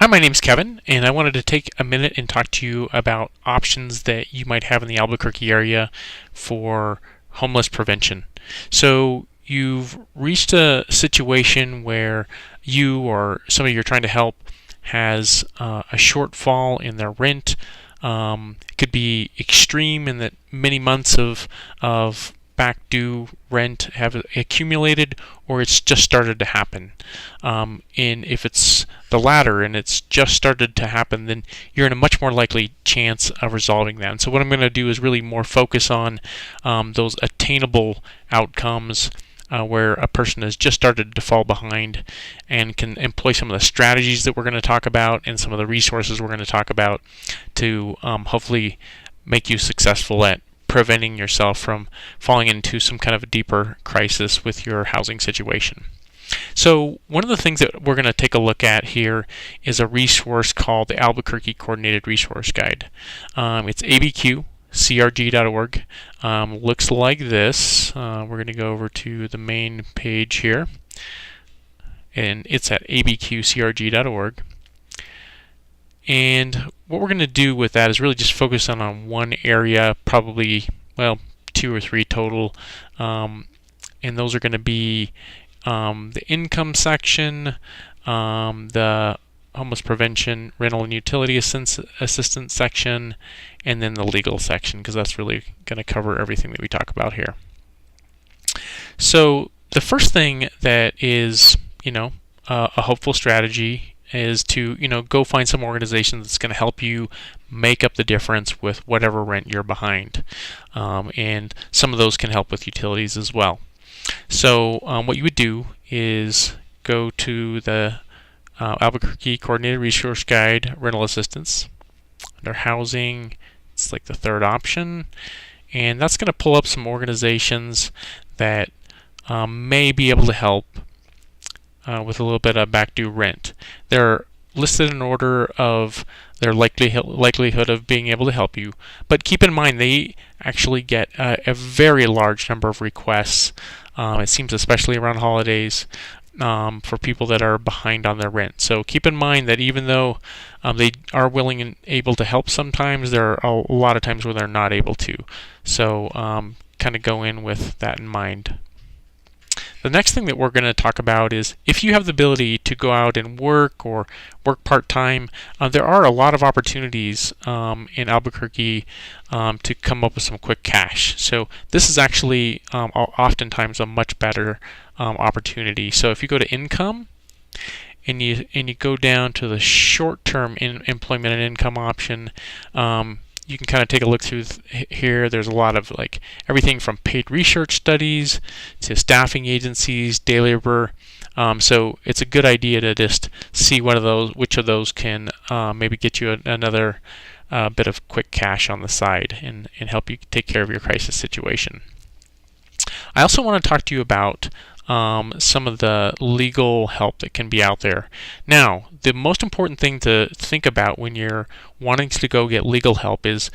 Hi, my name's Kevin, and I wanted to take a minute and talk to you about options that you might have in the Albuquerque area for homeless prevention. So you've reached a situation where you or somebody you're trying to help has a shortfall in their rent. It could be extreme in that many months of back due rent have accumulated, or it's just started to happen. And if it's the latter and it's just started to happen, then you're in a much more likely chance of resolving that. And so what I'm going to do is really more focus on those attainable outcomes where a person has just started to fall behind, and can employ some of the strategies that we're going to talk about and some of the resources we're going to talk about to hopefully make you successful at preventing yourself from falling into some kind of a deeper crisis with your housing situation. So one of the things that we're going to take a look at here is a resource called the Albuquerque Coordinated Resource Guide. It's ABQ CRG.org. Looks like this. We're going to go over to the main page here, and it's at abqcrg.org. And what we're going to do with that is really just focus on one area, probably, well, 2 or 3 total. And those are going to be the income section, the homeless prevention, rental and utility assistance section, and then the legal section, because that's really going to cover everything that we talk about here. So the first thing that is, a hopeful strategy is to, go find some organization that's going to help you make up the difference with whatever rent you're behind. And some of those can help with utilities as well. So what you would do is go to the Albuquerque Coordinated Resource Guide, Rental Assistance. Under Housing, it's like the third option. And that's going to pull up some organizations that may be able to help with a little bit of back due rent. They're listed in order of their likelihood of being able to help you, but keep in mind they actually get a very large number of requests. It seems especially around holidays for people that are behind on their rent. So keep in mind that even though they are willing and able to help, sometimes there are a lot of times where they're not able to. So kind of go in with that in mind. The next thing that we're going to talk about is if you have the ability to go out and work or work part-time, there are a lot of opportunities in Albuquerque to come up with some quick cash. So this is actually oftentimes a much better opportunity. So if you go to income and you go down to the short-term employment and income option, you can kind of take a look through here. There's a lot of everything from paid research studies to staffing agencies, day labor. So it's a good idea to just see which of those can maybe get you another bit of quick cash on the side and help you take care of your crisis situation. I also want to talk to you about some of the legal help that can be out there. Now, the most important thing to think about when you're wanting to go get legal help is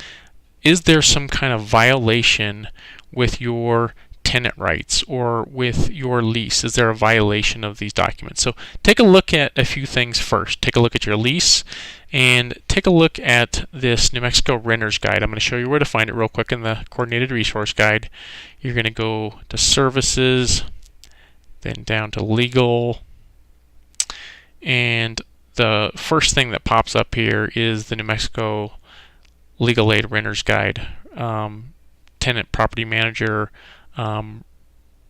there some kind of violation with your tenant rights or with your lease? Is there a violation of these documents? So take a look at a few things first. Take a look at your lease and take a look at this New Mexico Renter's Guide. I'm going to show you where to find it real quick in the Coordinated Resource Guide. You're going to go to Services, then down to Legal, and the first thing that pops up here is the New Mexico Legal Aid Renter's Guide, tenant property manager,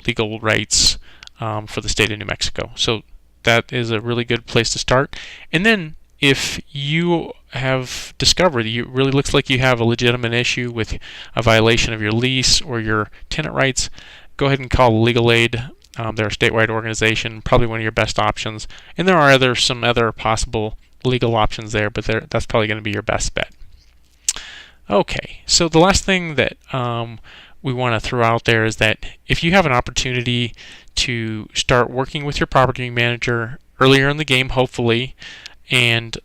legal rights for the state of New Mexico. So that is a really good place to start. And then if you have discovered that it really looks like you have a legitimate issue with a violation of your lease or your tenant rights, go ahead and call Legal Aid. They're a statewide organization, probably one of your best options. And there are some other possible legal options there, but that's probably going to be your best bet. Okay, so the last thing that we want to throw out there is that if you have an opportunity to start working with your property manager earlier in the game, hopefully, and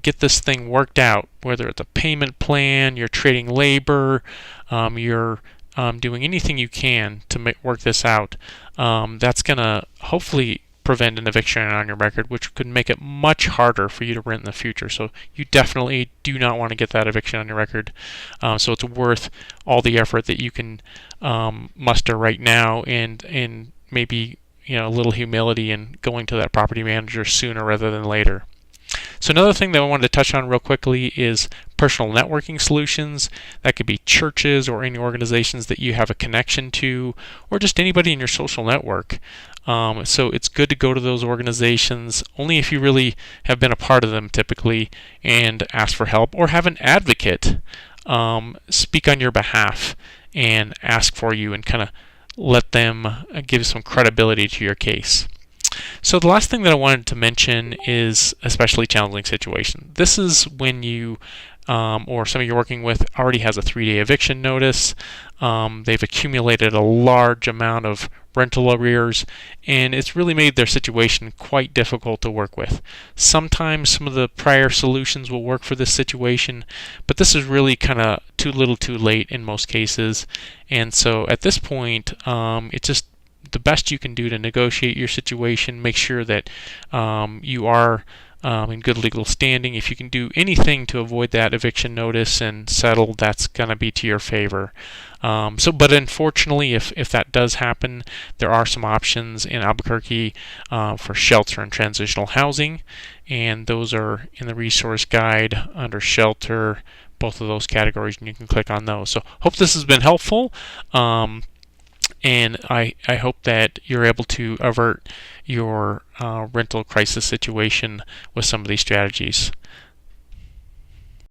get this thing worked out, whether it's a payment plan, you're trading labor, you're doing anything you can to work this out, that's going to hopefully prevent an eviction on your record, which could make it much harder for you to rent in the future. So you definitely do not want to get that eviction on your record. So it's worth all the effort that you can muster right now, and maybe a little humility and going to that property manager sooner rather than later. So another thing that I wanted to touch on real quickly is personal networking solutions. That could be churches or any organizations that you have a connection to, or just anybody in your social network. So it's good to go to those organizations only if you really have been a part of them typically, and ask for help, or have an advocate speak on your behalf and ask for you, and kind of let them give some credibility to your case. So the last thing that I wanted to mention is especially challenging situation. This is when you or somebody you're working with already has a 3-day eviction notice. They've accumulated a large amount of rental arrears, and it's really made their situation quite difficult to work with. Sometimes some of the prior solutions will work for this situation, but this is really kind of too little too late in most cases. And so at this point, it's just the best you can do to negotiate your situation, make sure that you are in good legal standing. If you can do anything to avoid that eviction notice and settle, that's going to be to your favor. But unfortunately, if that does happen, there are some options in Albuquerque for shelter and transitional housing, and those are in the resource guide under shelter, both of those categories, and you can click on those. So hope this has been helpful. And I hope that you're able to avert your rental crisis situation with some of these strategies.